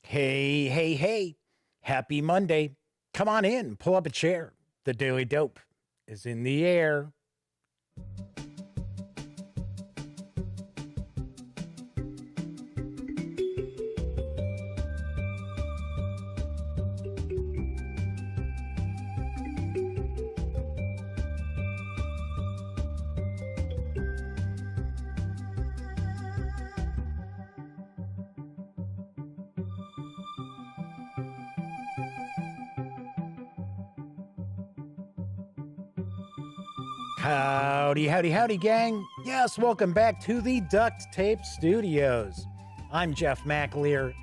Hey, hey, hey. Happy Monday. Come on in, pull up a chair. The Daily Dope is in the air. Howdy, howdy, howdy, gang. Yes, welcome back to the Duct Tape Studios. I'm Jeff McAleer,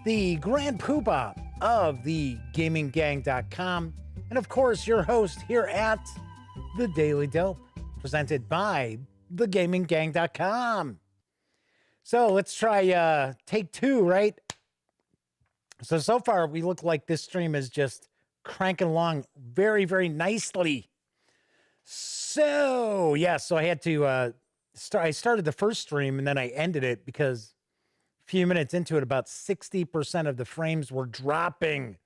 the Grand Poobah of the GamingGang.com, and of course, your host here at the Daily Dope, presented by the GamingGang.com. So let's try take two, right? So far, we look like this stream is just cranking along very, very nicely. So I had to I started the first stream and then I ended it because a few minutes into it, about 60% of the frames were dropping.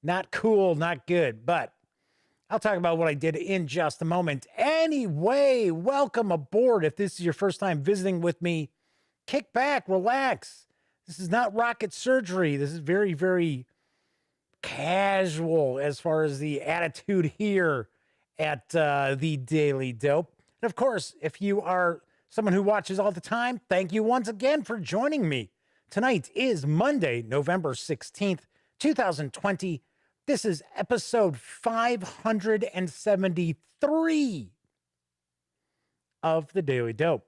Not cool, not good, but I'll talk about what I did in just a moment. Anyway, welcome aboard. If this is your first time visiting with me, kick back, relax. This is not rocket surgery. This is very, very casual as far as the attitude here at the Daily Dope. And of course, if you are someone who watches all the time, thank you once again for joining me. Tonight is Monday, November 16th, 2020. This is episode 573 of the Daily Dope.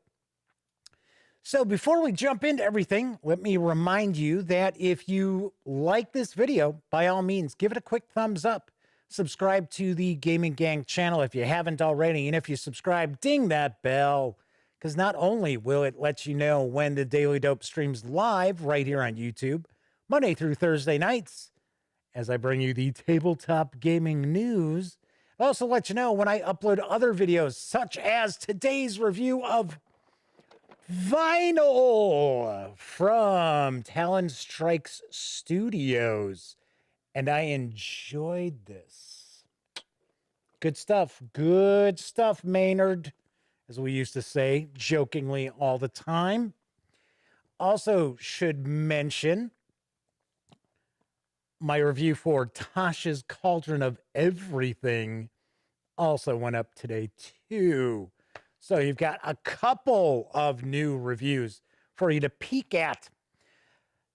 So before we jump into everything, let me remind you that if you like this video, by all means, give it a quick thumbs up. Subscribe to the Gaming Gang channel if you haven't already. And if you subscribe, ding that bell, because not only will it let you know when the Daily Dope streams live right here on YouTube, Monday through Thursday nights, as I bring you the tabletop gaming news, it also let you know when I upload other videos, such as today's review of Vinyl from Talon Strikes Studios. And I enjoyed this. Good stuff, Maynard, as we used to say jokingly all the time. Also should mention my review for Tasha's Cauldron of Everything also went up today too. So you've got a couple of new reviews for you to peek at.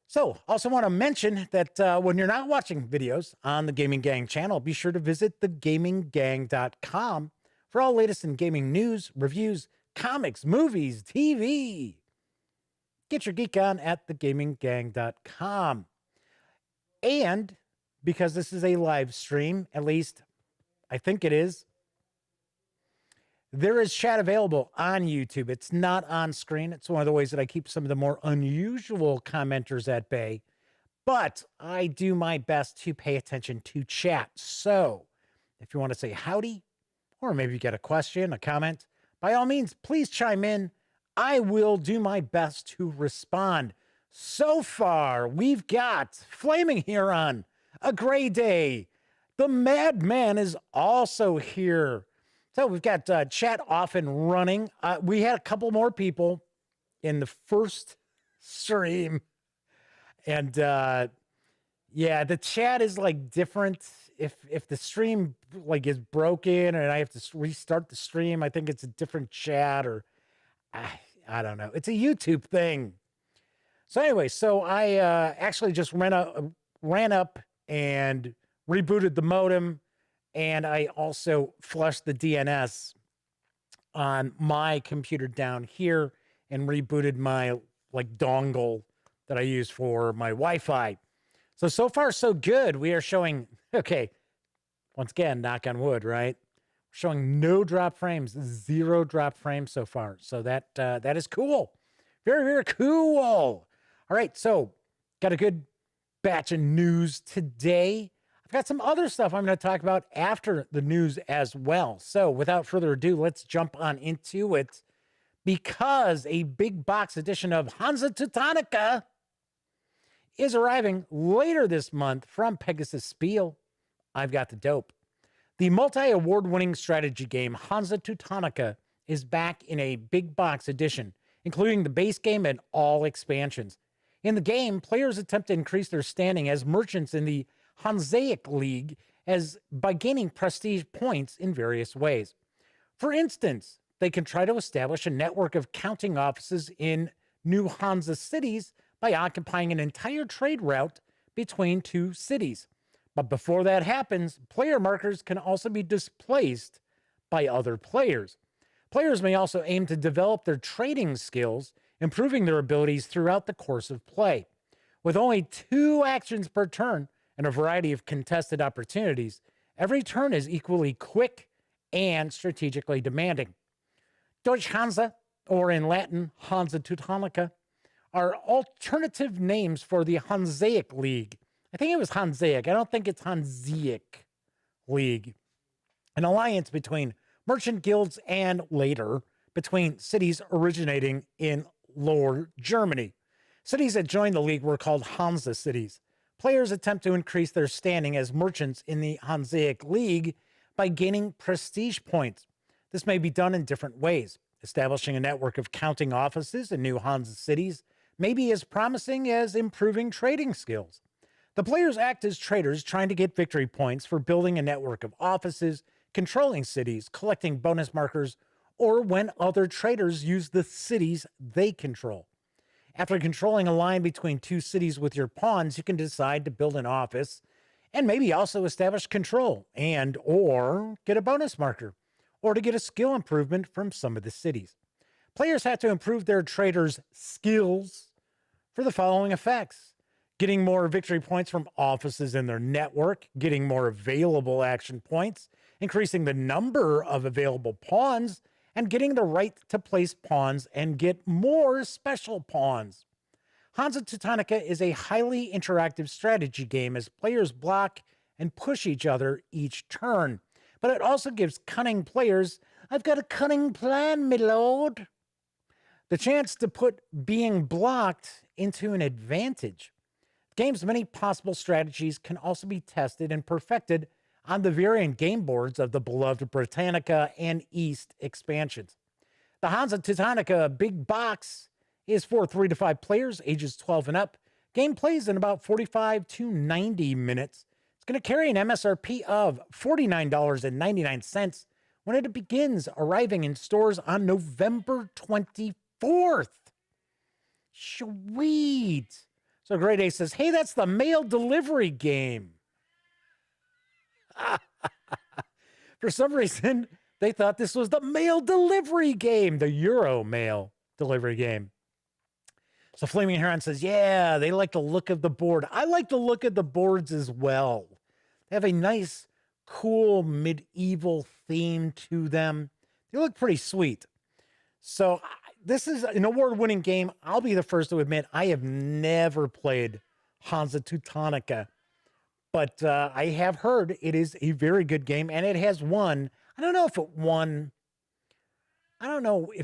So, also want to mention that when you're not watching videos on the Gaming Gang channel, be sure to visit thegaminggang.com for all latest in gaming news, reviews, comics, movies, TV. Get your geek on at thegaminggang.com. And because this is a live stream, at least I think it is, there is chat available on YouTube. It's not on screen. It's one of the ways that I keep some of the more unusual commenters at bay. But I do my best to pay attention to chat. So if you want to say howdy, or maybe you get a question, a comment, by all means, please chime in. I will do my best to respond. So far, we've got Flaming Huron, A Gray Day. The Madman is also here. So we've got chat off and running. We had a couple more people in the first stream. And yeah, the chat is like different. If the stream like is broken and I have to restart the stream, I think it's a different chat or I don't know. It's a YouTube thing. So anyway, so I actually just ran up and rebooted the modem. And I also flushed the DNS on my computer down here and rebooted my like dongle that I use for my Wi-Fi. So far, so good. We are showing, okay, once again, knock on wood, right? We're showing no drop frames, 0 drop frames so far. So that is cool. Very, very cool. All right, so got a good batch of news today. I've got some other stuff I'm going to talk about after the news as well. So without further ado, let's jump on into it because a big box edition of Hansa Teutonica is arriving later this month from Pegasus Spiele. I've got the dope. The multi-award-winning strategy game Hansa Teutonica is back in a big box edition, including the base game and all expansions. In the game, players attempt to increase their standing as merchants in the Hanseatic League by gaining prestige points in various ways. For instance, they can try to establish a network of counting offices in new Hansa cities by occupying an entire trade route between two cities. But before that happens, player markers can also be displaced by other players. Players may also aim to develop their trading skills, improving their abilities throughout the course of play. With only 2 actions per turn and a variety of contested opportunities, every turn is equally quick and strategically demanding. Deutsche Hansa, or in Latin, Hansa Teutonica, are alternative names for the Hanseatic League. I think it was Hanseatic. I don't think it's Hanseatic League. An alliance between merchant guilds and, later, between cities originating in Lower Germany. Cities that joined the league were called Hansa cities. Players attempt to increase their standing as merchants in the Hanseatic League by gaining prestige points. This may be done in different ways. Establishing a network of counting offices in new Hansa cities may be as promising as improving trading skills. The players act as traders trying to get victory points for building a network of offices, controlling cities, collecting bonus markers, or when other traders use the cities they control. After controlling a line between 2 cities with your pawns, you can decide to build an office and maybe also establish control or get a bonus marker or to get a skill improvement from some of the cities. Players have to improve their traders' skills for the following effects: getting more victory points from offices in their network, getting more available action points, increasing the number of available pawns, and getting the right to place pawns and get more special pawns. Hansa Teutonica is a highly interactive strategy game as players block and push each other each turn. But it also gives cunning players, "I've got a cunning plan, my lord," the chance to put being blocked into an advantage. The game's many possible strategies can also be tested and perfected on the variant game boards of the beloved Britannica and East expansions. The Hansa Teutonica Big Box is for 3 to 5 players, ages 12 and up. Game plays in about 45 to 90 minutes. It's going to carry an MSRP of $49.99 when it begins arriving in stores on November 24th. Sweet. So Great A says, "Hey, that's the mail delivery game." For some reason, they thought this was the mail delivery game, the Euro mail delivery game. So Flaming Heron says, "Yeah, they like the look of the board. I like the look of the boards as well. They have a nice, cool, medieval theme to them. They look pretty sweet." So this is an award-winning game. I'll be the first to admit I have never played Hansa Teutonica. But I have heard it is a very good game, and it has won. I don't know if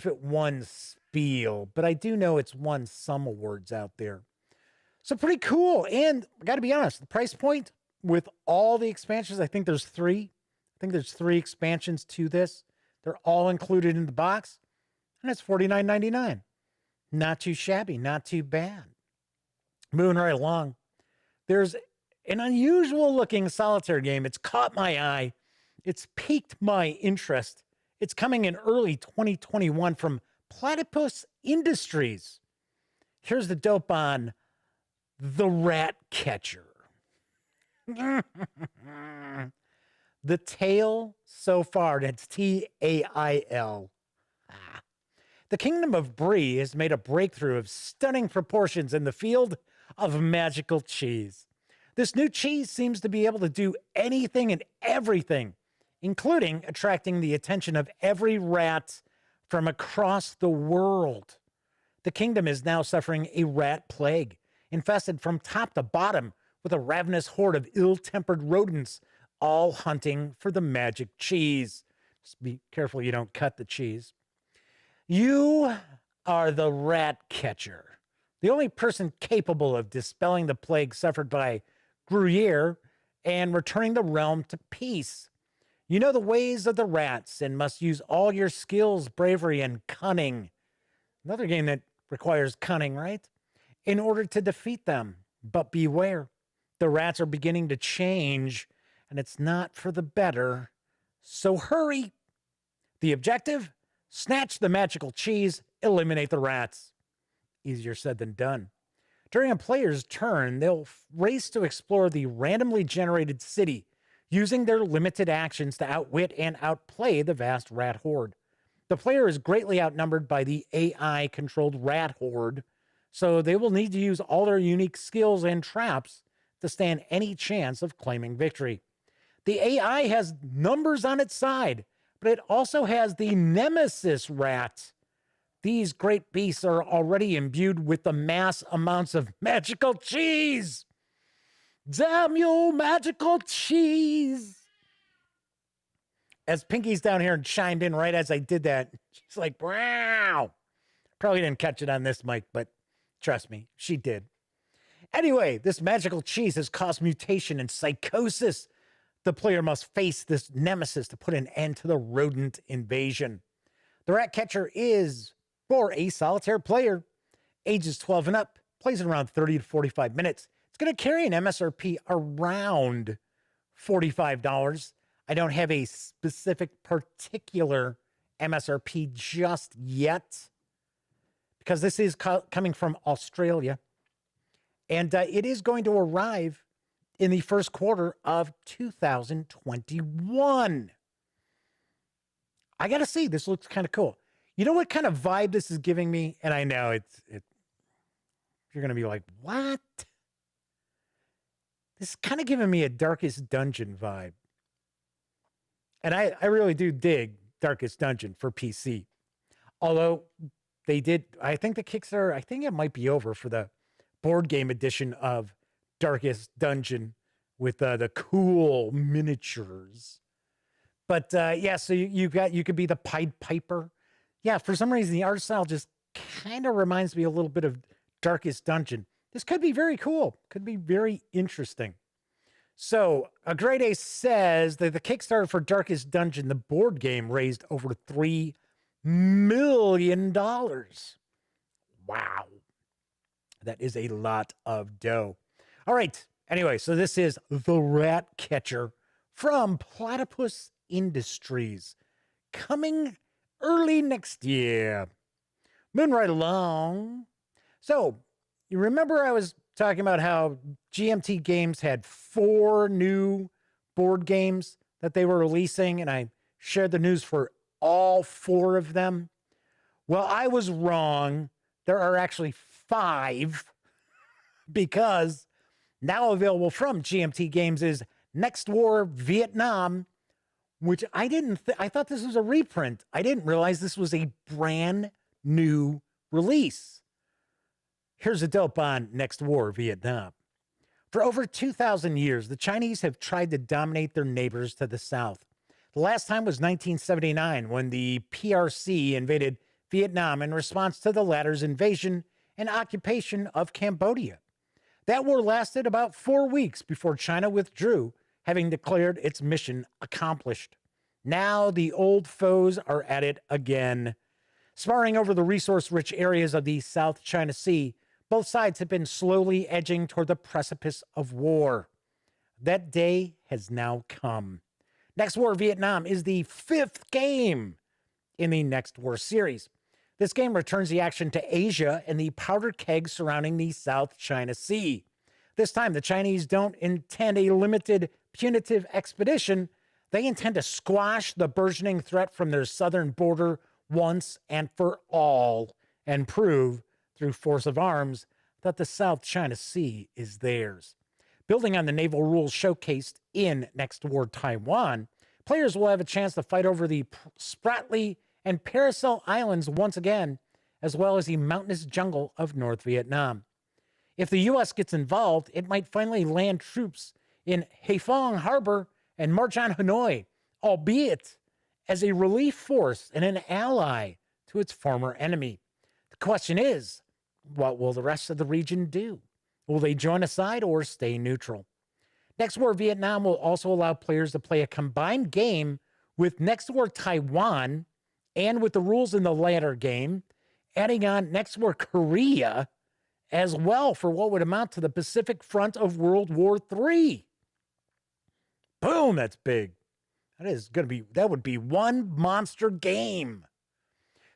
it won Spiel, but I do know it's won some awards out there. So pretty cool. And I got to be honest, the price point with all the expansions, I think there's 3. I think there's 3 expansions to this. They're all included in the box, and it's $49.99. Not too shabby, not too bad. Moving right along, there's an unusual looking solitaire game. It's caught my eye. It's piqued my interest. It's coming in early 2021 from Platypus Industries. Here's the dope on The Rat Catcher. The tale so far, that's Tail. The Kingdom of Brie has made a breakthrough of stunning proportions in the field of magical cheese. This new cheese seems to be able to do anything and everything, including attracting the attention of every rat from across the world. The kingdom is now suffering a rat plague, infested from top to bottom with a ravenous horde of ill-tempered rodents, all hunting for the magic cheese. Just be careful you don't cut the cheese. You are the rat catcher. the only person capable of dispelling the plague suffered by Gruyere and returning the realm to peace. You know the ways of the rats and must use all your skills, bravery, and cunning. Another game that requires cunning, right? In order to defeat them. But beware, the rats are beginning to change, and it's not for the better. So hurry. The objective? Snatch the magical cheese, eliminate the rats. Easier said than done. During a player's turn, they'll race to explore the randomly generated city, using their limited actions to outwit and outplay the vast rat horde. The player is greatly outnumbered by the AI-controlled rat horde, so they will need to use all their unique skills and traps to stand any chance of claiming victory. The AI has numbers on its side, but it also has the nemesis rat. These great beasts are already imbued with the mass amounts of magical cheese. Damn you, magical cheese. As Pinky's down here and chimed in right as I did that, she's like, wow. Probably didn't catch it on this mic, but trust me, she did. Anyway, this magical cheese has caused mutation and psychosis. The player must face this nemesis to put an end to the rodent invasion. The rat catcher is for a solitaire player, ages 12 and up, plays in around 30 to 45 minutes. It's going to carry an MSRP around $45. I don't have a specific particular MSRP just yet because this is coming from Australia. And it is going to arrive in the first quarter of 2021. I got to see. This looks kind of cool. You know what kind of vibe this is giving me? And I know you're going to be like, what? This is kind of giving me a Darkest Dungeon vibe. And I really do dig Darkest Dungeon for PC. Although they did, I think the Kickstarter, I think it might be over for the board game edition of Darkest Dungeon with the cool miniatures. But yeah, so you could be the Pied Piper. Yeah, for some reason, the art style just kind of reminds me a little bit of Darkest Dungeon. This could be very cool. Could be very interesting. So, a Great Ace says that the Kickstarter for Darkest Dungeon, the board game, raised over $3 million. Wow. That is a lot of dough. All right. Anyway, so this is The Rat Catcher from Platypus Industries, coming early next year. Moving right along. So, you remember I was talking about how GMT Games had 4 new board games that they were releasing, and I shared the news for all 4 of them? Well, I was wrong. There are actually 5, because now available from GMT Games is Next War Vietnam, which I thought this was a reprint. I didn't realize this was a brand new release. Here's a dope on Next War Vietnam. For over 2,000 years, the Chinese have tried to dominate their neighbors to the south. The last time was 1979, when the PRC invaded Vietnam in response to the latter's invasion and occupation of Cambodia. That war lasted about 4 weeks before China withdrew, having declared its mission accomplished. Now the old foes are at it again. Sparring over the resource-rich areas of the South China Sea, both sides have been slowly edging toward the precipice of war. That day has now come. Next War Vietnam is the 5th game in the Next War series. This game returns the action to Asia and the powder keg surrounding the South China Sea. This time, the Chinese don't intend a limited punitive expedition. They intend to squash the burgeoning threat from their southern border once and for all, and prove, through force of arms, that the South China Sea is theirs. Building on the naval rules showcased in Next War Taiwan, players will have a chance to fight over the Spratly and Paracel Islands once again, as well as the mountainous jungle of North Vietnam. If the U.S. gets involved, it might finally land troops in Haiphong Harbor and march on Hanoi, albeit as a relief force and an ally to its former enemy. The question is, What will the rest of the region do? Will they join a side or stay neutral? Next War Vietnam will also allow players to play a combined game with Next War Taiwan and with the rules in the latter game, adding on Next War Korea as well for what would amount to the Pacific Front of World War III. Boom, that's big. That would be one monster game.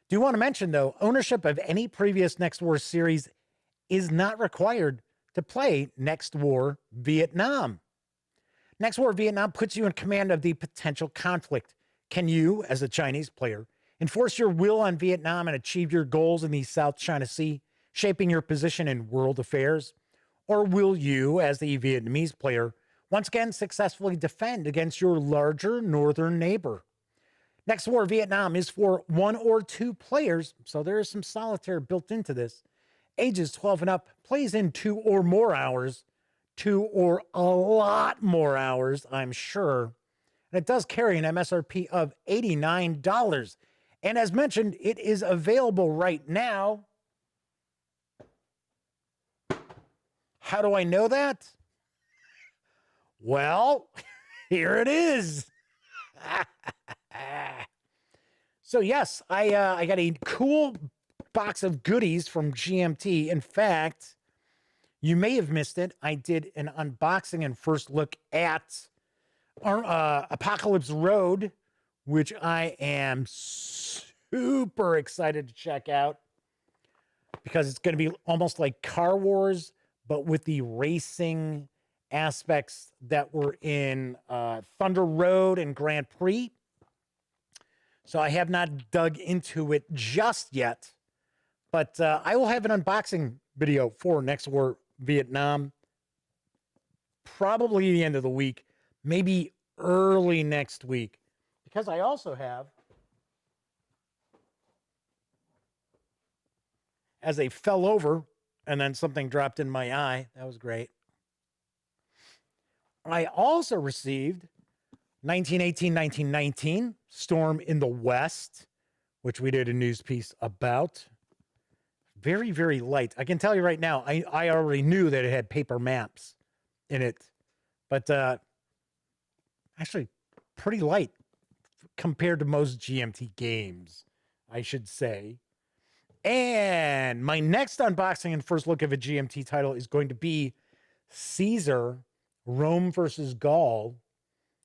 Do want to mention, though, ownership of any previous Next War series is not required to play Next War Vietnam. Next War Vietnam puts you in command of the potential conflict. Can you, as a Chinese player, enforce your will on Vietnam and achieve your goals in the South China Sea, shaping your position in world affairs? Or will you, as the Vietnamese player, once again successfully defend against your larger northern neighbor? Next War Vietnam is for 1 or 2 players, so there is some solitaire built into this. Ages 12 and up, plays in 2 or more hours, 2 or a lot more hours, I'm sure. And it does carry an MSRP of $89. And as mentioned, it is available right now. How do I know that? Well, here it is. So yes, I got a cool box of goodies from GMT. In fact, you may have missed it. I did an unboxing and first look at Apocalypse Road, which I am super excited to check out because it's going to be almost like Car Wars, but with the racing aspects that were in Thunder Road and Grand Prix. So I have not dug into it just yet, but I will have an unboxing video for Next War Vietnam, probably the end of the week, maybe early next week, because I also have, as I fell over and then something dropped in my eye, that was great. I also received 1918-1919, Storm in the West, which we did a news piece about. Very, very light. I can tell you right now, I already knew that it had paper maps in it, but actually pretty light compared to most GMT games, I should say. And my next unboxing and first look of a GMT title is going to be Caesar, Rome versus Gaul,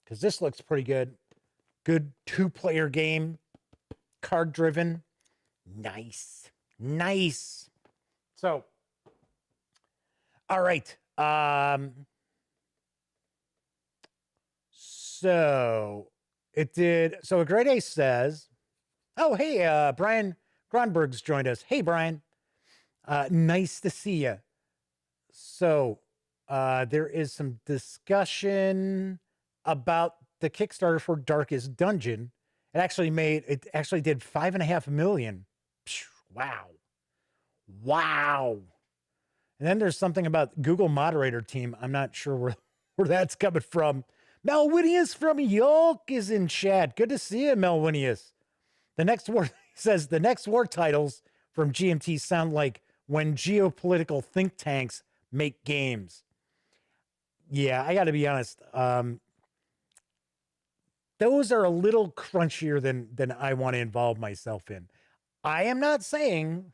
because this looks pretty good. Good 2-player game, card-driven. Nice. Nice. So, all right. So a Great Ace says, oh, hey, Brian Gronberg's joined us. Hey, Brian. Nice to see you. So, there is some discussion about the Kickstarter for Darkest Dungeon. It actually did $5.5 million. Wow. And then there's something about Google moderator team. I'm not sure where that's coming from. Melwinius from York is in chat. Good to see you, Melwinius. The next war says the next war titles from GMT sound like when geopolitical think tanks make games. Yeah, I got to be honest. Those are a little crunchier than I want to involve myself in. I am not saying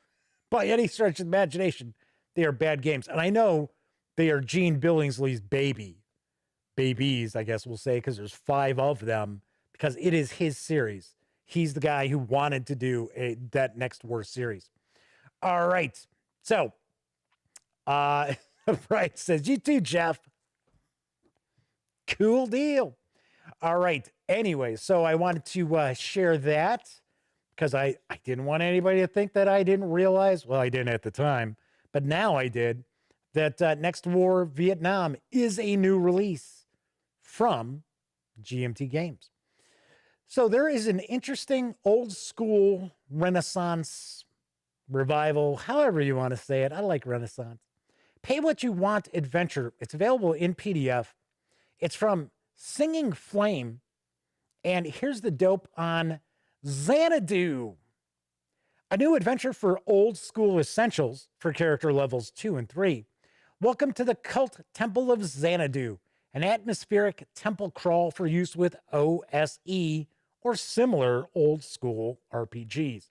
by any stretch of the imagination they are bad games. And I know they are Gene Billingsley's babies, I guess we'll say, because there's 5 of them, because it is his series. He's the guy who wanted to do that Next War series. All right. So, Brian says, you too, Jeff. Cool deal. All right. Anyway, so I wanted to share that because I didn't want anybody to think that I didn't realize. Well, I didn't at the time, but now I did, that Next War Vietnam is a new release from GMT Games. So there is an interesting old school Renaissance revival, however you want to say it. I like Renaissance. Pay What You Want Adventure. It's available in PDF. It's from Singing Flame. And here's the dope on Xanadu. A new adventure for old school essentials for character levels 2 and 3. Welcome to the Cult Temple of Xanadu, an atmospheric temple crawl for use with OSE or similar old school RPGs.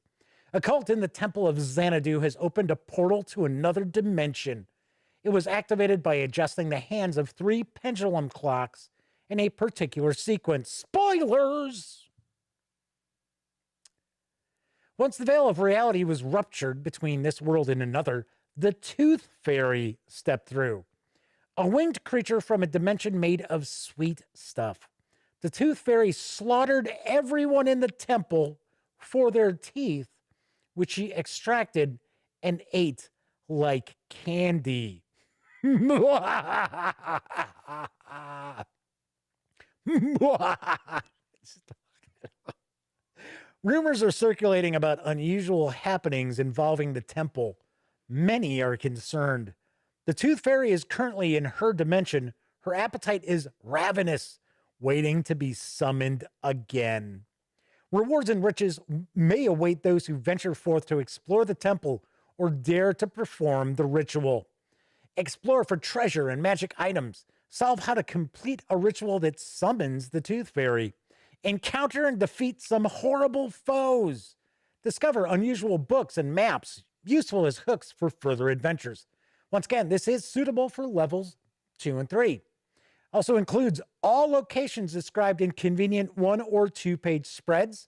A cult in the Temple of Xanadu has opened a portal to another dimension. It was activated by adjusting the hands of 3 pendulum clocks in a particular sequence. Spoilers! Once the veil of reality was ruptured between this world and another, the Tooth Fairy stepped through. A winged creature from a dimension made of sweet stuff. The Tooth Fairy slaughtered everyone in the temple for their teeth, which she extracted and ate like candy. Rumors are circulating about unusual happenings involving the temple. Many are concerned. The Tooth Fairy is currently in her dimension. Her appetite is ravenous, waiting to be summoned again. Rewards and riches may await those who venture forth to explore the temple or dare to perform the ritual. Explore for treasure and magic items. Solve how to complete a ritual that summons the Tooth Fairy. Encounter and defeat some horrible foes. Discover unusual books and maps, useful as hooks for further adventures. Once again, this is suitable for levels 2 and 3. Also includes all locations described in convenient 1 or 2 page spreads,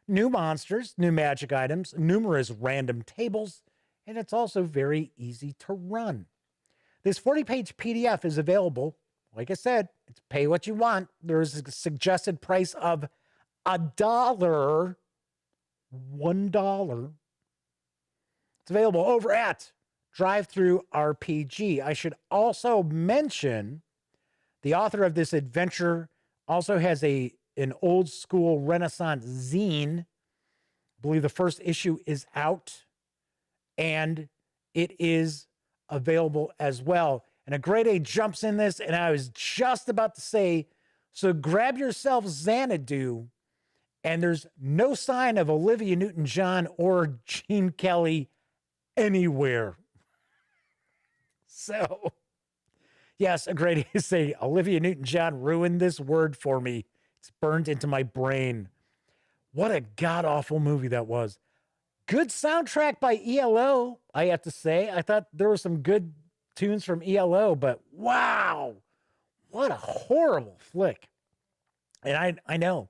new monsters, new magic items, numerous random tables, and it's also very easy to run. This 40-page PDF is available. Like I said, it's pay what you want. There's a suggested price of $1. $1. It's available over at Drive-Thru RPG. I should also mention the author of this adventure also has an old school Renaissance zine. I believe the first issue is out, and it is available as well. And a grade A jumps in this, and I was just about to say, so grab yourself Xanadu, and there's no sign of Olivia Newton-John or Gene Kelly anywhere. So, yes, a grade A say, Olivia Newton-John ruined this word for me. It's burned into my brain. What a god-awful movie that was. Good soundtrack by ELO, I have to say. I thought there were some good tunes from ELO, but wow, what a horrible flick. And I know,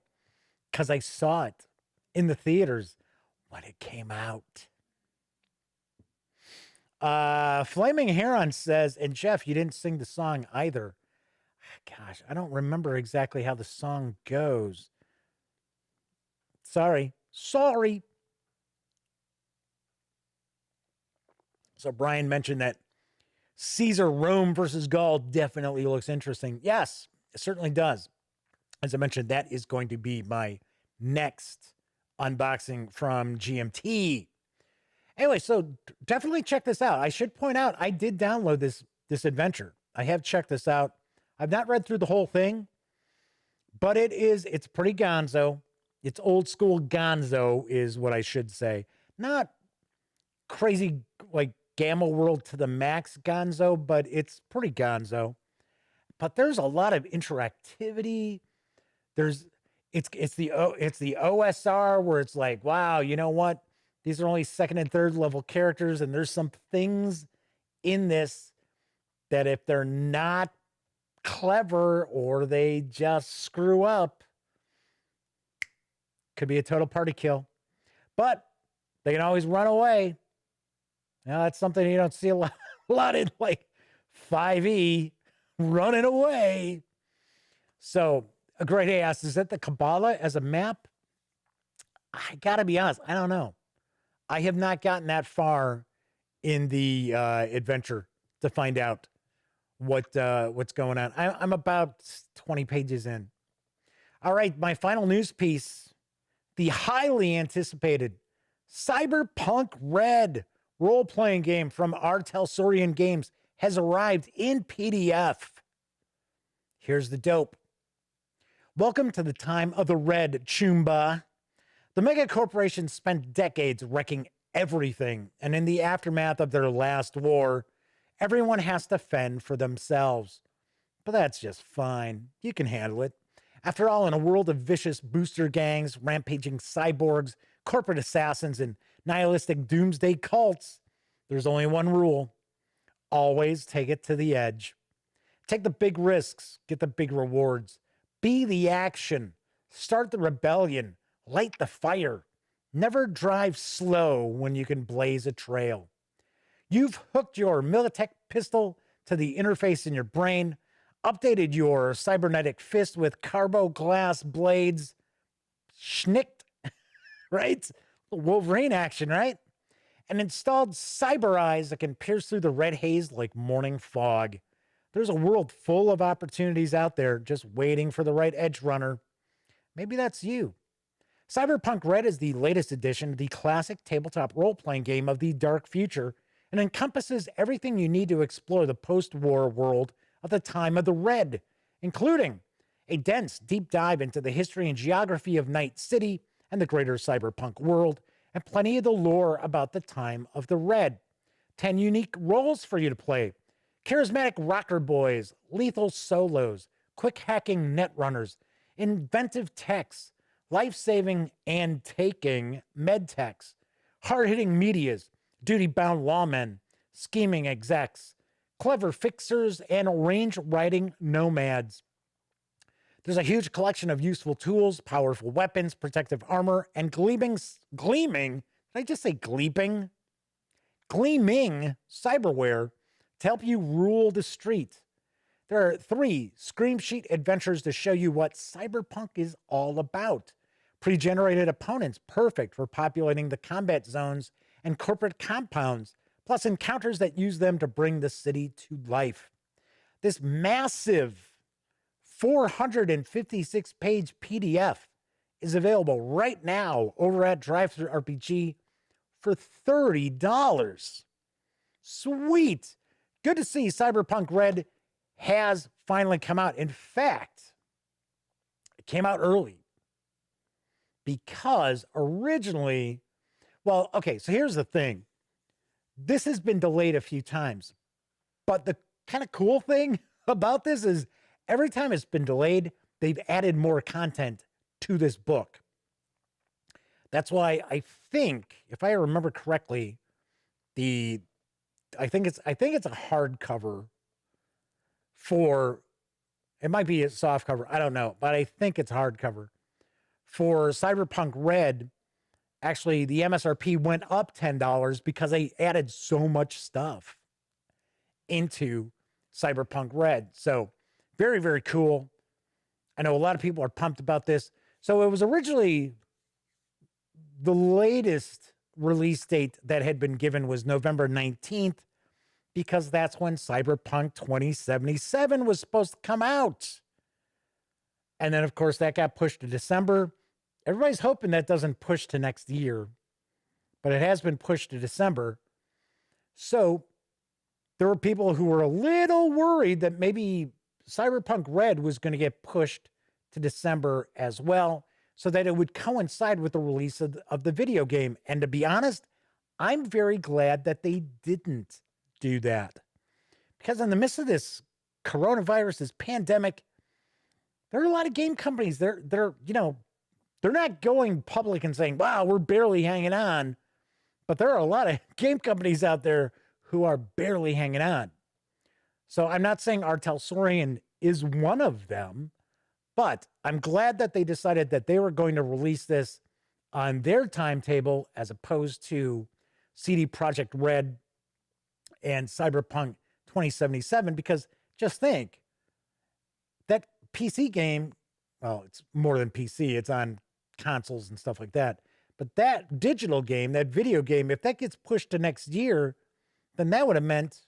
because I saw it in the theaters when it came out. Flaming Heron says, and Jeff, you didn't sing the song either. Gosh, I don't remember exactly how the song goes. Sorry. So Brian mentioned that Caesar Rome versus Gaul definitely looks interesting. Yes, it certainly does. As I mentioned, that is going to be my next unboxing from GMT. Anyway, so definitely check this out. I should point out, I did download this adventure. I have checked this out. I've not read through the whole thing, but it's pretty gonzo. It's old school gonzo is what I should say. Not crazy like Gamma World to the max gonzo, but it's pretty gonzo. But there's a lot of interactivity. It's the OSR where it's like, wow, you know what? These are only second and third level characters, and there's some things in this that if they're not clever or they just screw up, could be a total party kill. But they can always run away. Now that's something you don't see a lot in like 5e, running away. So a great A asks, is that the Kabbalah as a map? I gotta be honest, I don't know. I have not gotten that far in the adventure to find out what's going on. I'm about 20 pages in. All right, my final news piece, the highly anticipated Cyberpunk Red role-playing game from our Talsorian Games has arrived in PDF. Here's the dope. Welcome to the time of the Red Chumba. The mega corporations spent decades wrecking everything. And in the aftermath of their last war, everyone has to fend for themselves. But that's just fine. You can handle it. After all, in a world of vicious booster gangs, rampaging cyborgs, corporate assassins, and nihilistic doomsday cults, there's only one rule. Always take it to the edge. Take the big risks, get the big rewards. Be the action. Start the rebellion. Light the fire. Never drive slow when you can blaze a trail. You've hooked your Militech pistol to the interface in your brain, updated your cybernetic fist with carbo glass blades, schnicked, right? Wolverine action, right? And installed cyber eyes that can pierce through the red haze like morning fog. There's a world full of opportunities out there just waiting for the right edge runner. Maybe that's you. Cyberpunk Red is the latest edition of the classic tabletop role-playing game of the dark future and encompasses everything you need to explore the post-war world of the time of the Red, including a dense, deep dive into the history and geography of Night City and the greater cyberpunk world, and plenty of the lore about the time of the Red. 10 unique roles for you to play. Charismatic rocker boys, lethal solos, quick hacking netrunners, inventive techs, life-saving and taking medtechs, hard-hitting medias, duty-bound lawmen, scheming execs, clever fixers, and range-riding nomads. There's a huge collection of useful tools, powerful weapons, protective armor, and gleaming, did I just say gleeping? Gleaming cyberware to help you rule the street. There are 3 scream sheet adventures to show you what cyberpunk is all about. Pre-generated opponents, perfect for populating the combat zones and corporate compounds, plus encounters that use them to bring the city to life. This massive 456-page PDF is available right now over at Drive-Thru RPG for $30. Sweet. Good to see Cyberpunk Red has finally come out. In fact, it came out early because originally, well, okay, so here's the thing. This has been delayed a few times, but the kind of cool thing about this is every time it's been delayed, they've added more content to this book. That's why I think, if I remember correctly, I think it's a hardcover for, it might be a soft cover, I don't know, but I think it's hardcover. For Cyberpunk Red, actually the MSRP went up $10 because they added so much stuff into Cyberpunk Red. So very, very cool. I know a lot of people are pumped about this. So it was originally, the latest release date that had been given was November 19th, because that's when Cyberpunk 2077 was supposed to come out. And then, of course, that got pushed to December. Everybody's hoping that doesn't push to next year, but it has been pushed to December. So there were people who were a little worried that maybe Cyberpunk Red was going to get pushed to December as well, so that it would coincide with the release of the video game. And to be honest, I'm very glad that they didn't do that, because in the midst of this coronavirus, this pandemic, there are a lot of game companies. They're not going public and saying, wow, we're barely hanging on. But there are a lot of game companies out there who are barely hanging on. So I'm not saying our Talsorian is one of them, but I'm glad that they decided that they were going to release this on their timetable as opposed to CD Projekt Red and Cyberpunk 2077, because just think, that PC game, well, it's more than PC, it's on consoles and stuff like that. But that digital game, that video game, if that gets pushed to next year, then that would have meant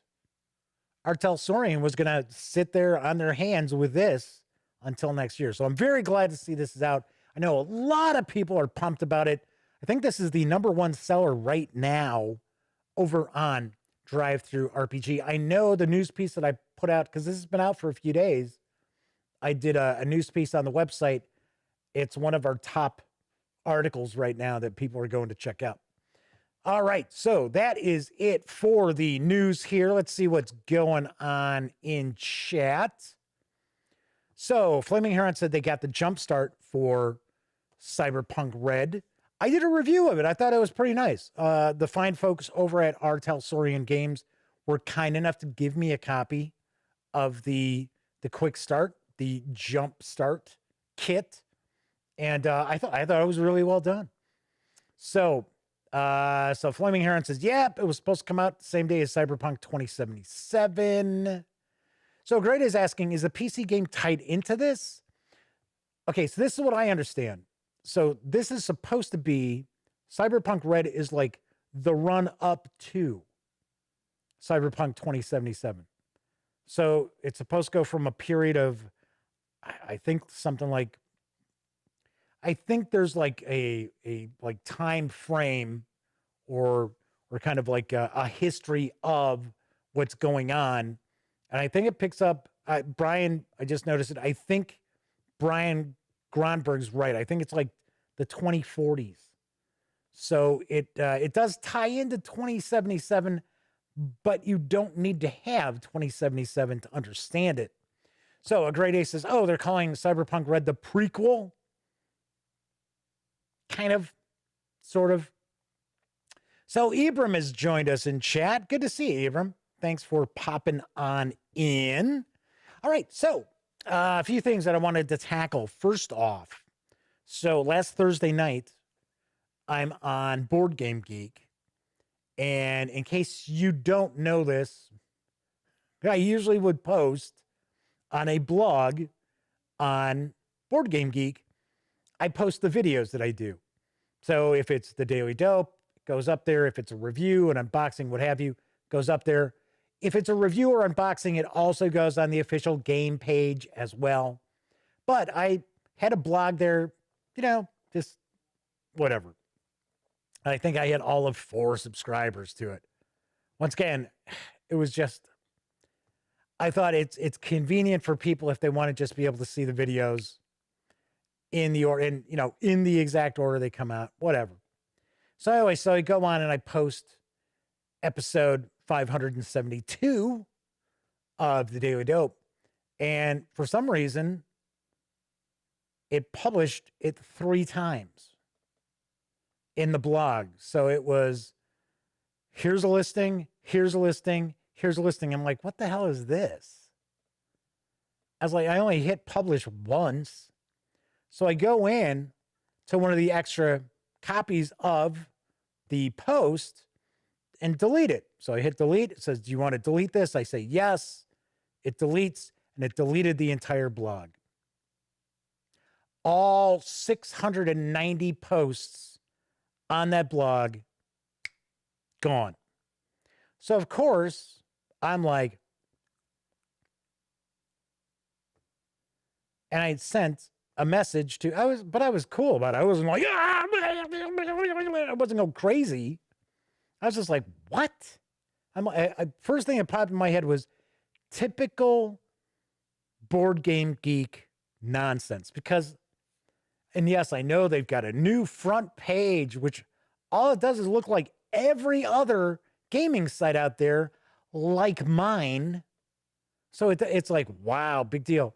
our Talsorian was going to sit there on their hands with this until next year. So I'm very glad to see this is out. I know a lot of people are pumped about it. I think this is the #1 seller right now over on Drive-Thru RPG. I know the news piece that I put out, because this has been out for a few days, I did a news piece on the website. It's one of our top articles right now that people are going to check out. All right, so that is it for the news here. Let's see what's going on in chat. So Flaming Heron said they got the jump start for Cyberpunk Red. I did a review of it. I thought it was pretty nice. The fine folks over at our Talsorian Games were kind enough to give me a copy of the quick start, the jump start kit, and I thought it was really well done. So Flaming Heron says, yep, it was supposed to come out the same day as Cyberpunk 2077. So Great is asking, is the PC game tied into this? Okay, so this is what I understand. So this is supposed to be, Cyberpunk Red is like the run up to Cyberpunk 2077. So it's supposed to go from a period of, I think something like, I think there's like a like time frame or kind of like a history of what's going on. And I think it picks up, Brian, I just noticed it. I think Brian Gronberg's right. I think it's like the 2040s. So it does tie into 2077, but you don't need to have 2077 to understand it. So a Great Ace says, oh, they're calling Cyberpunk Red the prequel. Kind of, sort of. So Ibram has joined us in chat. Good to see you, Ibram. Thanks for popping on in. All right, so a few things that I wanted to tackle. First off, so last Thursday night, I'm on Board Game Geek. And in case you don't know this, I usually would post on a blog on Board Game Geek. I post the videos that I do. So if it's the Daily Dope, it goes up there. If it's a review, an unboxing, what have you, it goes up there. If it's a review or unboxing, it also goes on the official game page as well. But I had a blog there, just whatever. I think I had all of 4 subscribers to it. Once again, it was just, I thought it's convenient for people if they want to just be able to see the videos in the exact order they come out, whatever. So anyway, so I go on and I post episode 572 of the Daily Dope. And for some reason, it published it 3 times in the blog. So it was, here's a listing, here's a listing, here's a listing. I'm like, what the hell is this? I was like, I only hit publish once. So I go in to one of the extra copies of the post and delete it. So I hit delete. It says, do you want to delete this? I say, yes. It deletes, and it deleted the entire blog. All 690 posts on that blog gone. So, of course, I'm like, and I sent a message to, I was cool about it. I wasn't like, I wasn't going crazy. I was just like, what? First thing that popped in my head was typical Board Game Geek nonsense. Because, and yes, I know they've got a new front page, which all it does is look like every other gaming site out there, like mine. So it's like, wow, big deal.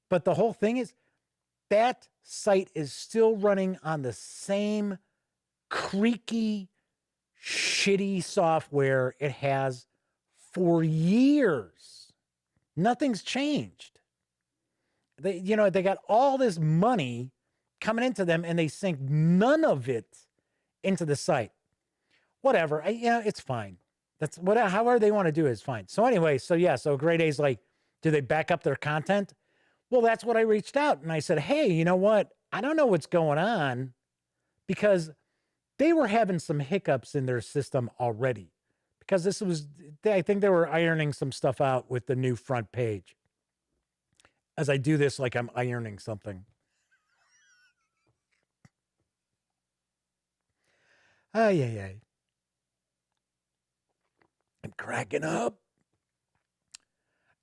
But the whole thing is, that site is still running on the same creaky, shitty software it has for years. Nothing's changed. They got all this money coming into them and they sink none of it into the site. Whatever. It's fine. That's however they want to do it is fine. So anyway, so Great A's like, do they back up their content? Well, that's what I reached out and I said, hey, you know what? I don't know what's going on, because they were having some hiccups in their system already, because I think they were ironing some stuff out with the new front page. As I do this, like I'm ironing something. Yeah. I'm cracking up.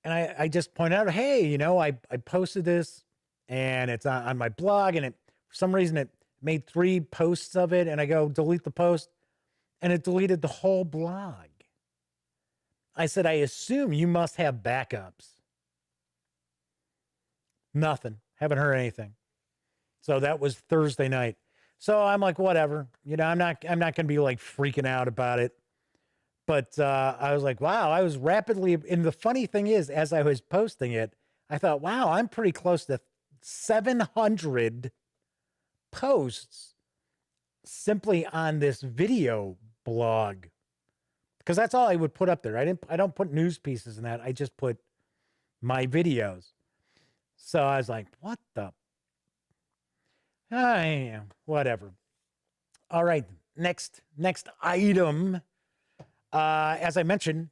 And I just point out, hey, I posted this and it's on my blog, and for some reason it made 3 posts of it, and I go delete the post. and it deleted the whole blog. I said, I assume you must have backups. Nothing. Haven't heard anything. So that was Thursday night. So I'm like, whatever. You know, I'm not going to be like freaking out about it. But I was like, wow, I was rapidly. And the funny thing is, as I was posting it, I thought, wow, I'm pretty close to 700 posts simply on this video blog. Because that's all I would put up there. I don't put news pieces in that. I just put my videos. So I was like, what the? Whatever. All right. Next item. As I mentioned,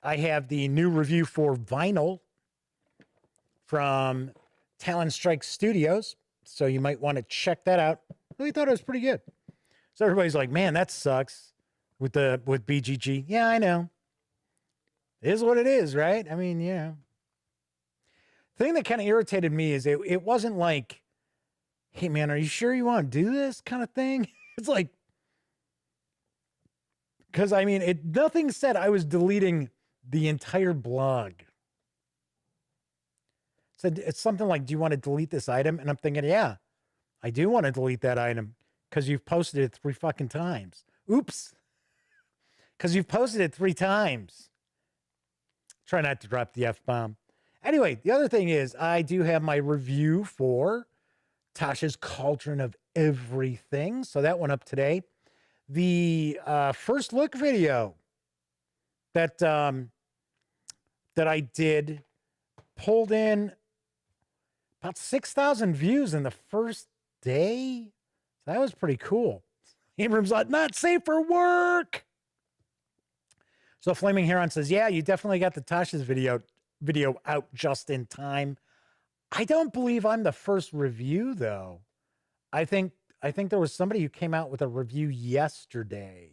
I have the new review for vinyl from Talon Strike Studios. So you might want to check that out. Really thought it was pretty good. So everybody's like, man, that sucks with BGG. Yeah, I know. It is what it is, right? I mean, yeah. The thing that kind of irritated me is it wasn't like, hey, man, are you sure you want to do this kind of thing? It's like, because I mean, nothing said I was deleting the entire blog. So it's something like, do you want to delete this item? And I'm thinking, yeah, I do want to delete that item because you've posted it 3 fucking times. Oops. Because you've posted it 3 times. Try not to drop the F-bomb. Anyway, the other thing is I do have my review for Tasha's Cauldron of Everything. So that went up today. The first look video that I did pulled in about 6,000 views in the first day. So that was pretty cool. Abram's like, not safe for work. So Flaming Heron says, yeah, you definitely got the Tasha's video out just in time. I don't believe I'm the first review, though. I think there was somebody who came out with a review yesterday.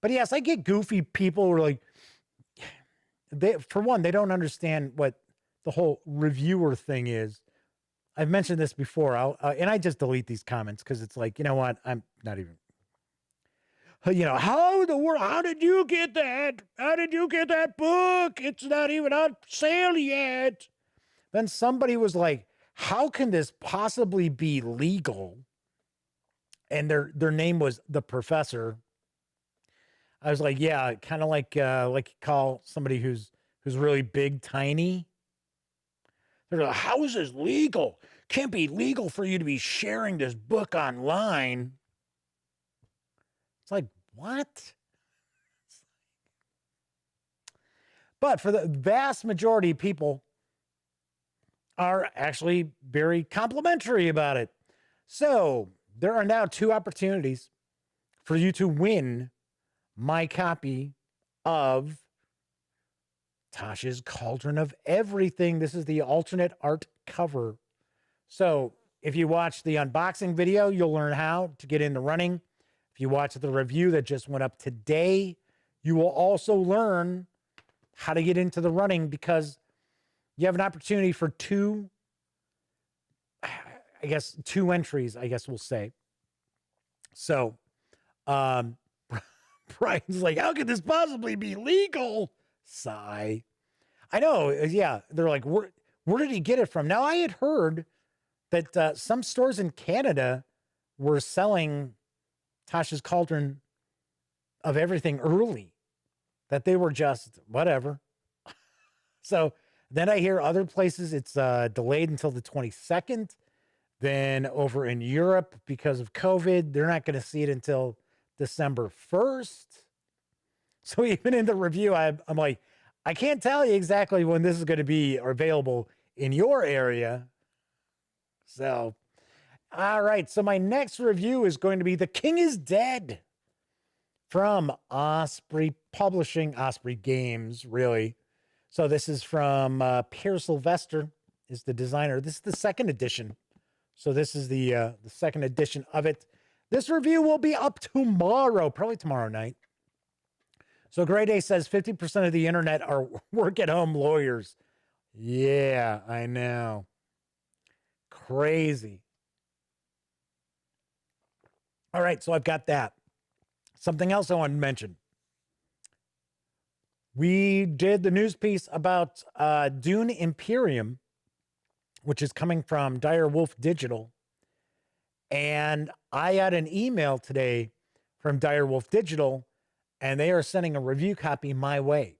But yes, I get goofy people who are like, for one, they don't understand what the whole reviewer thing is. I've mentioned this before, and I just delete these comments because it's like, you know what? I'm not even. You know, how did you get that? How did you get that book? It's not even on sale yet. Then somebody was like, how can this possibly be legal? And their name was The Professor. I was like, yeah, kind of like you call somebody who's really big, tiny. They're like, how is this legal? Can't be legal for you to be sharing this book online. It's like, what? But for the vast majority of people are actually very complimentary about it. So there are now 2 opportunities for you to win my copy of Tasha's Cauldron of Everything. This is the alternate art cover. So if you watch the unboxing video, you'll learn how to get in the running. If you watch the review that just went up today, you will also learn how to get into the running because you have an opportunity for 2 entries, I guess we'll say. So, Brian's like, how could this possibly be legal? Sigh. I know. Yeah. They're like, where did he get it from? Now, I had heard that some stores in Canada were selling Tasha's Cauldron of Everything early, that they were just whatever. So then I hear other places it's delayed until the 22nd. Then over in Europe, because of COVID, they're not going to see it until December 1st. So even in the review, I'm like, I can't tell you exactly when this is going to be available in your area. So, all right. So my next review is going to be The King is Dead from Osprey Publishing, Osprey Games, really. So this is from Pierre Sylvester is the designer. This is the 2nd edition. So this is the 2nd edition of it. This review will be up tomorrow, probably tomorrow night. So Grade A says 50% of the internet are work-at-home lawyers. Yeah, I know. Crazy. All right, so I've got that. Something else I wanted to mention. We did the news piece about Dune Imperium, which is coming from Dire Wolf Digital. And I got an email today from Dire Wolf Digital, and they are sending a review copy my way.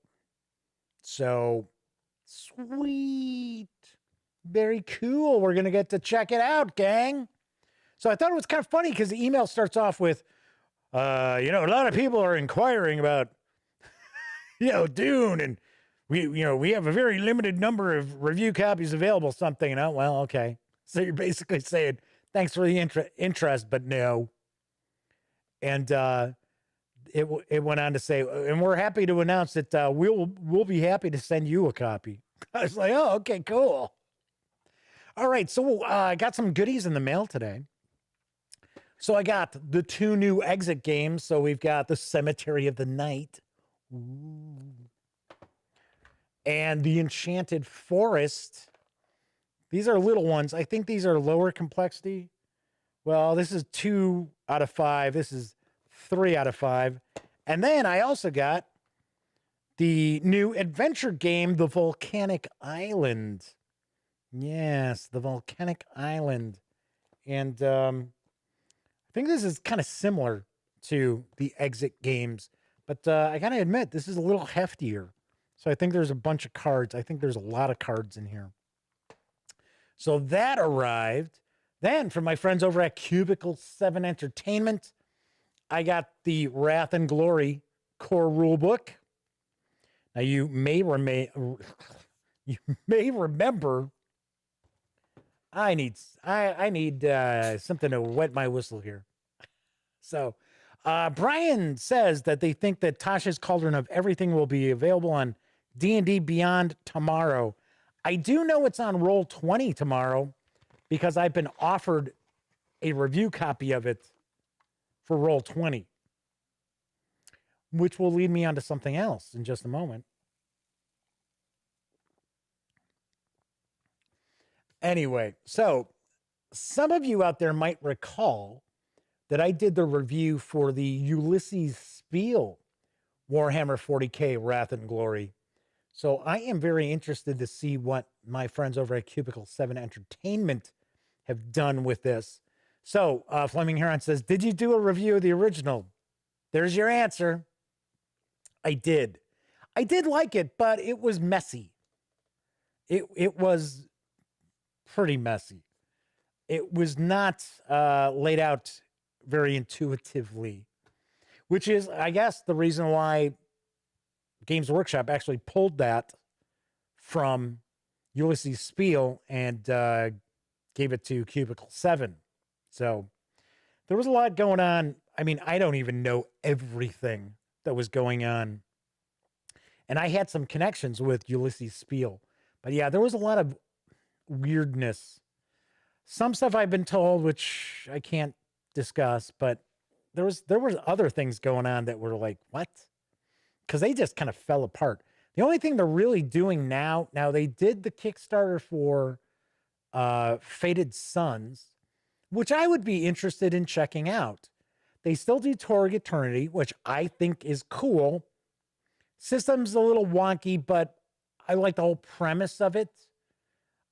So, sweet. Very cool. We're going to get to check it out, gang. So I thought it was kind of funny because the email starts off with, a lot of people are inquiring about, Dune, and we have a very limited number of review copies available, something. Well, okay. So you're basically saying, thanks for the interest, but no. And it went on to say, and we're happy to announce that we'll be happy to send you a copy. I was like, oh, okay, cool. All right, so I got some goodies in the mail today. So I got the 2 new exit games. So we've got the Cemetery of the Night. Ooh. And the Enchanted Forest. These are little ones. I think these are lower complexity. Well, this is 2 out of 5. This is 3 out of 5. And then I also got the new adventure game, The Volcanic Island. Yes, The Volcanic Island. And I think this is kind of similar to the exit games. But I got to admit, this is a little heftier. So I think there's a bunch of cards. I think there's a lot of cards in here. So that arrived. Then from my friends over at Cubicle 7 Entertainment, I got the Wrath and Glory core rulebook. Now you may remember I need something to wet my whistle here. So Brian says that they think that Tasha's Cauldron of Everything will be available on D&D Beyond tomorrow. I do know it's on Roll20 tomorrow because I've been offered a review copy of it for Roll20, which will lead me on to something else in just a moment. Anyway, so some of you out there might recall that I did the review for the Ulysses Spiele Warhammer 40K Wrath and Glory. So I am very interested to see what my friends over at Cubicle 7 Entertainment have done with this. So Fleming Heron says, did you do a review of the original? There's your answer. I did. I did like it, but it was messy. It was pretty messy. It was not laid out very intuitively, which is, I guess, the reason why Games Workshop actually pulled that from Ulysses Spiele and gave it to Cubicle 7. So there was a lot going on. I mean, I don't even know everything that was going on. And I had some connections with Ulysses Spiele. But yeah, there was a lot of weirdness. Some stuff I've been told, which I can't discuss, but there was other things going on that were like, what? Because they just kind of fell apart. The only thing they're really doing now they did the Kickstarter for Fated Sons, which I would be interested in checking out. They still do Torg Eternity, which I think is cool. System's a little wonky, but I like the whole premise of it.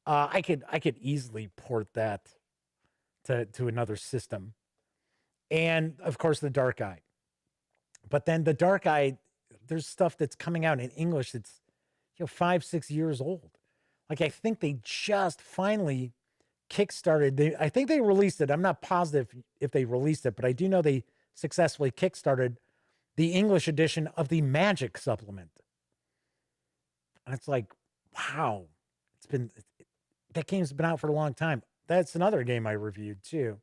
I could easily port that to another system. And of course the Dark Eye. But then the Dark Eye, there's stuff that's coming out in English that's 5-6 years old. Like I think they just finally kickstarted. I think they released it. I'm not positive if they released it, but I do know they successfully kickstarted the English edition of the Magic supplement. And it's like, wow, that game's been out for a long time. That's another game I reviewed too.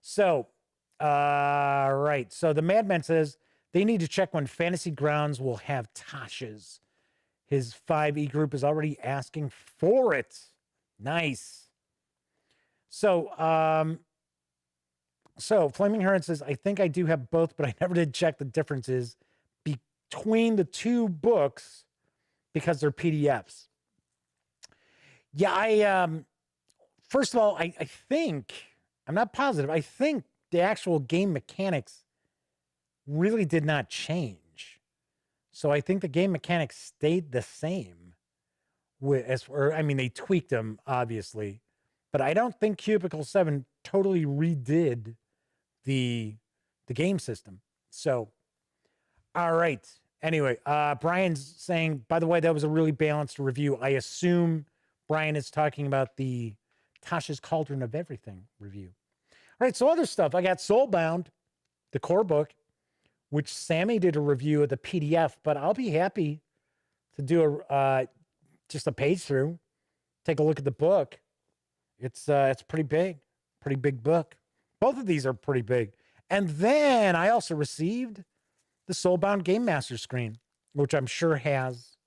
So, right. So the Madman says they need to check when Fantasy Grounds will have Tasha's. His 5e group is already asking for it. Nice. So, Flaming Heron says, I think I do have both, but I never did check the differences between the two books because they're PDFs. Yeah, first of all, I think, I'm not positive, I think the actual game mechanics really did not change. So I think the game mechanics stayed the same. I mean, they tweaked them, obviously. But I don't think Cubicle 7 totally redid the game system. So, all right. Anyway, Brian's saying, by the way, that was a really balanced review. I assume Brian is talking about the Tasha's Cauldron of Everything review. All right, so other stuff. I got Soulbound, the core book, which Sammy did a review of the PDF, but I'll be happy to do just a page through, take a look at the book. It's pretty big book. Both of these are pretty big. And then I also received the Soulbound Game Master screen, which I'm sure has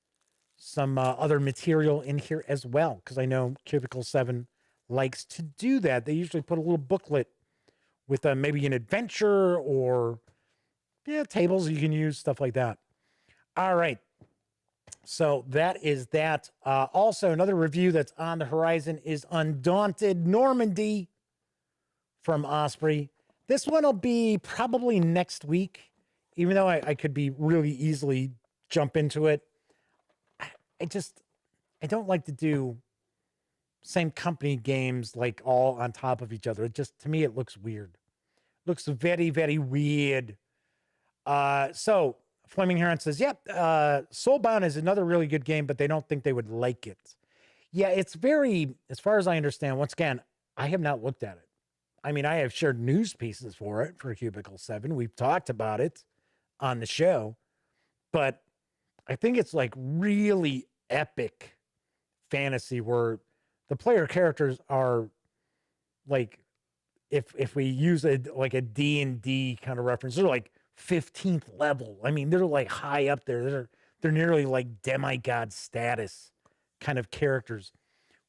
some other material in here as well, because I know Cubicle 7 likes to do that. They usually put a little booklet with maybe an adventure or tables you can use, stuff like that. All right. So that is that. Also, another review that's on the horizon is Undaunted Normandy from Osprey. This one will be probably next week, even though I could be really easily jump into it. I don't like to do same company games like all on top of each other. To me, it looks weird. Looks very, very weird. So Flaming Heron says, yep, Soulbound is another really good game, but they don't think they would like it. Yeah, it's very, as far as I understand, once again, I have not looked at it. I mean, I have shared news pieces for it for Cubicle 7. We've talked about it on the show, but I think it's like really epic fantasy where the player characters are like, if we use a D&D kind of reference, they're like 15th level. I mean, they're like high up there. They're nearly like demigod status kind of characters,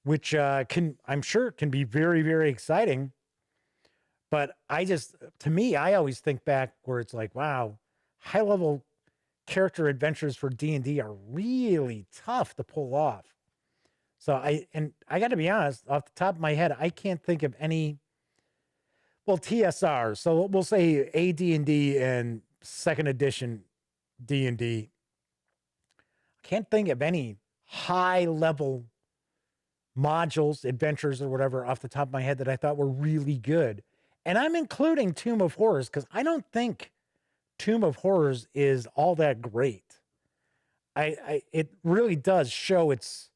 which I'm sure can be very, very exciting. But to me, I always think back where it's like, wow, high level character adventures for D&D are really tough to pull off. So I got to be honest, off the top of my head, I can't think of any. Well, TSR. So we'll say AD&D and second edition D&D. I can't think of any high level modules, adventures, or whatever off the top of my head that I thought were really good. And I'm including Tomb of Horrors because I don't think Tomb of Horrors is all that great. It really does show its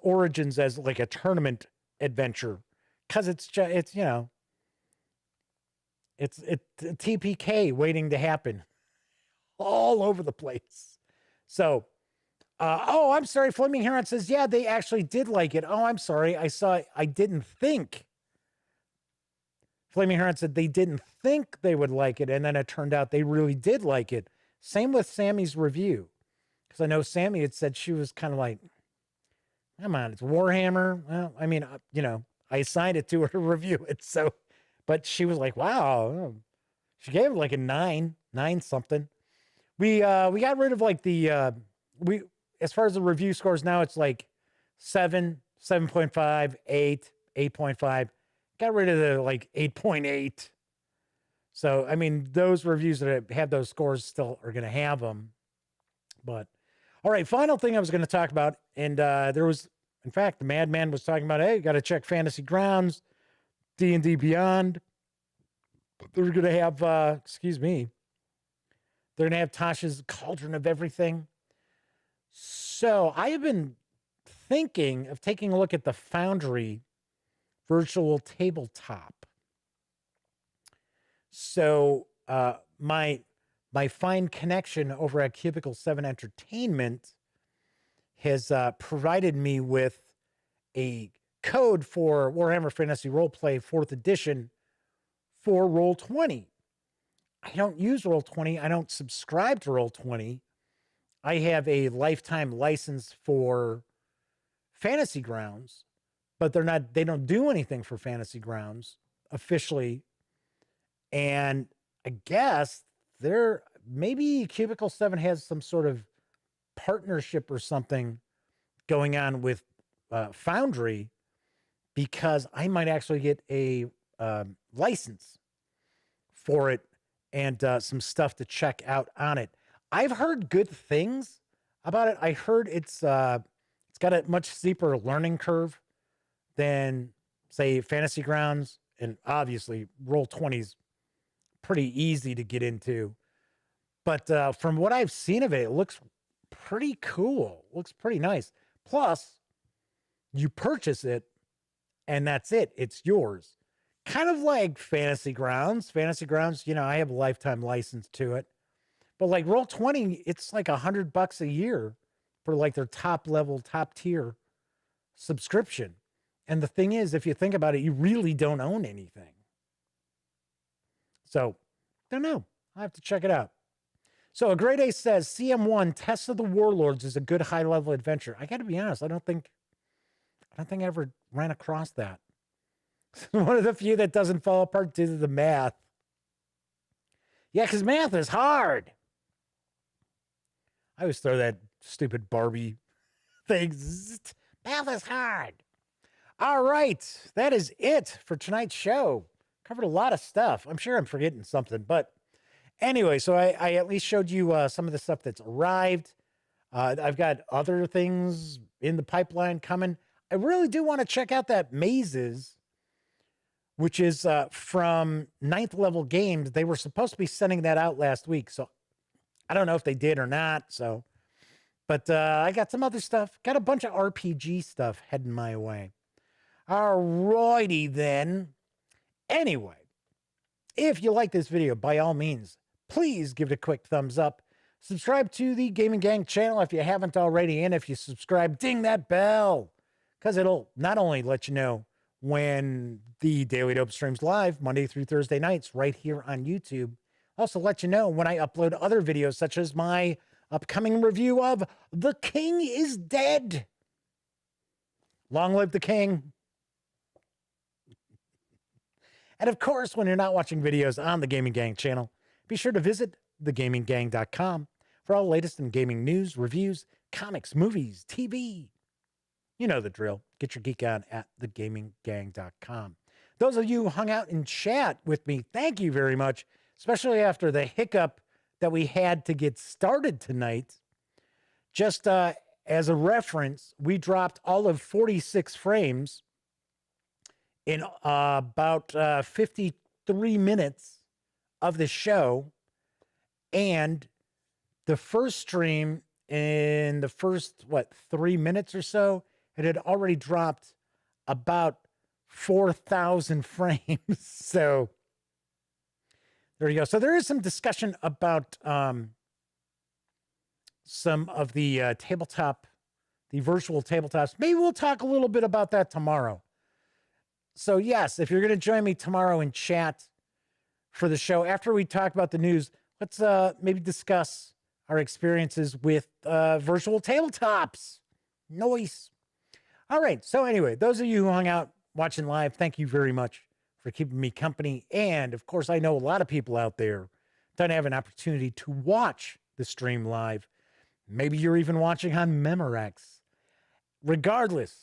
origins as like a tournament adventure because it's TPK waiting to happen all over the place. So, I'm sorry. Flaming Heron says, yeah, they actually did like it. Oh, I'm sorry. I didn't think. Flaming Heron said they didn't think they would like it. And then it turned out they really did like it. Same with Sammy's review. Because I know Sammy had said she was kind of like, come on, it's Warhammer. Well, I mean, I assigned it to her to review it. So, but she was like, wow. She gave it like a 9 something. We got rid of like as far as the review scores now, it's like 7, 7.5, 8, 8.5. Got rid of the like 8.8. So, I mean, those reviews that have those scores still are going to have them. But, all right, final thing I was going to talk about. And there was, in fact, the Madman was talking about, hey, you got to check Fantasy Grounds, D&D Beyond. They're going to have, they're going to have Tasha's Cauldron of Everything. So I have been thinking of taking a look at the Foundry virtual tabletop. So my fine connection over at Cubicle 7 Entertainment has provided me with a code for Warhammer Fantasy Roleplay 4th edition for Roll20. I don't use Roll20. I don't subscribe to Roll20. I have a lifetime license for Fantasy Grounds, but they don't do anything for Fantasy Grounds officially. And I guess maybe Cubicle 7 has some sort of partnership or something going on with Foundry, because I might actually get a license for it. and some stuff to check out on it. I've heard good things about it. I heard it's got a much steeper learning curve than, say, Fantasy Grounds, and obviously Roll20's pretty easy to get into. But from what I've seen of it, it looks pretty cool. Looks pretty nice. Plus, you purchase it, and that's it. It's yours. Kind of like Fantasy Grounds. Fantasy Grounds, I have a lifetime license to it. But like Roll20, it's like $100 a year for like their top level, top tier subscription. And the thing is, if you think about it, you really don't own anything. So, don't know. I'll have to check it out. So a Grade A says, CM1, Test of the Warlords is a good high-level adventure. I got to be honest, I don't think I ever ran across that. One of the few that doesn't fall apart due to the math. Yeah, because math is hard. I always throw that stupid Barbie thing. Math is hard. All right, that is it for tonight's show. Covered a lot of stuff. I'm sure I'm forgetting something, but anyway, so I at least showed you some of the stuff that's arrived. I've got other things in the pipeline coming. I really do want to check out that Mazes, which is from 9th Level Games. They were supposed to be sending that out last week, so I don't know if they did or not. But I got some other stuff. Got a bunch of RPG stuff heading my way. All righty then. Anyway, if you like this video, by all means, please give it a quick thumbs up. Subscribe to the Gaming Gang channel if you haven't already. And if you subscribe, ding that bell, because it'll not only let you know when the Daily Dope streams live Monday through Thursday nights right here on YouTube, also let you know when I upload other videos, such as my upcoming review of The King is Dead. Long live the king. And of course, when you're not watching videos on the Gaming Gang channel, be sure to visit thegaminggang.com for all the latest in gaming news, reviews, comics, movies, TV. You know the drill. Get your geek on at thegaminggang.com. Those of you who hung out in chat with me, thank you very much, especially after the hiccup that we had to get started tonight. Just as a reference, we dropped all of 46 frames in about 53 minutes of the show. And the first stream, in the first, 3 minutes or so, it had already dropped about 4,000 frames. So there you go. So there is some discussion about some of the tabletop, the virtual tabletops. Maybe we'll talk a little bit about that tomorrow. So yes, if you're going to join me tomorrow in chat for the show, after we talk about the news, let's maybe discuss our experiences with virtual tabletops. Nice. All right. So anyway, those of you who hung out watching live, thank you very much for keeping me company. And of course, I know a lot of people out there don't have an opportunity to watch the stream live. Maybe you're even watching on Memorex. Regardless,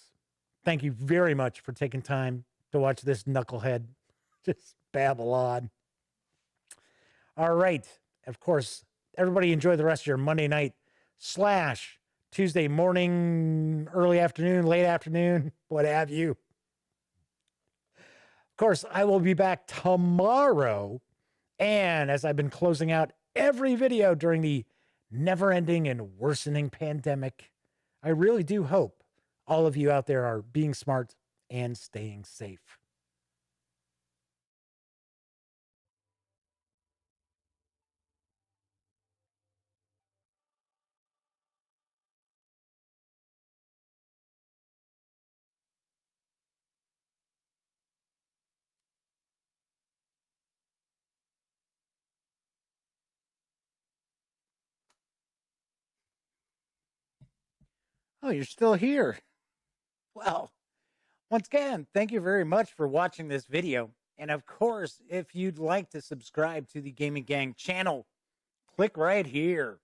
thank you very much for taking time to watch this knucklehead just babble on. All right. Of course, everybody enjoy the rest of your Monday night / Tuesday morning, early afternoon, late afternoon, what have you. Of course, I will be back tomorrow. And as I've been closing out every video during the never-ending and worsening pandemic, I really do hope all of you out there are being smart and staying safe. Oh, you're still here. Well, once again, thank you very much for watching this video. And of course, if you'd like to subscribe to the Gaming Gang channel, click right here.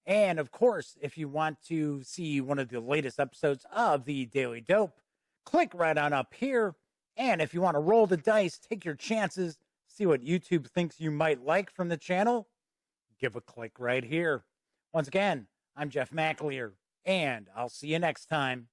And of course, if you want to see one of the latest episodes of the Daily Dope, click right on up here. And if you want to roll the dice, take your chances, see what YouTube thinks you might like from the channel, give a click right here. Once again, I'm Jeff McAleer, and I'll see you next time.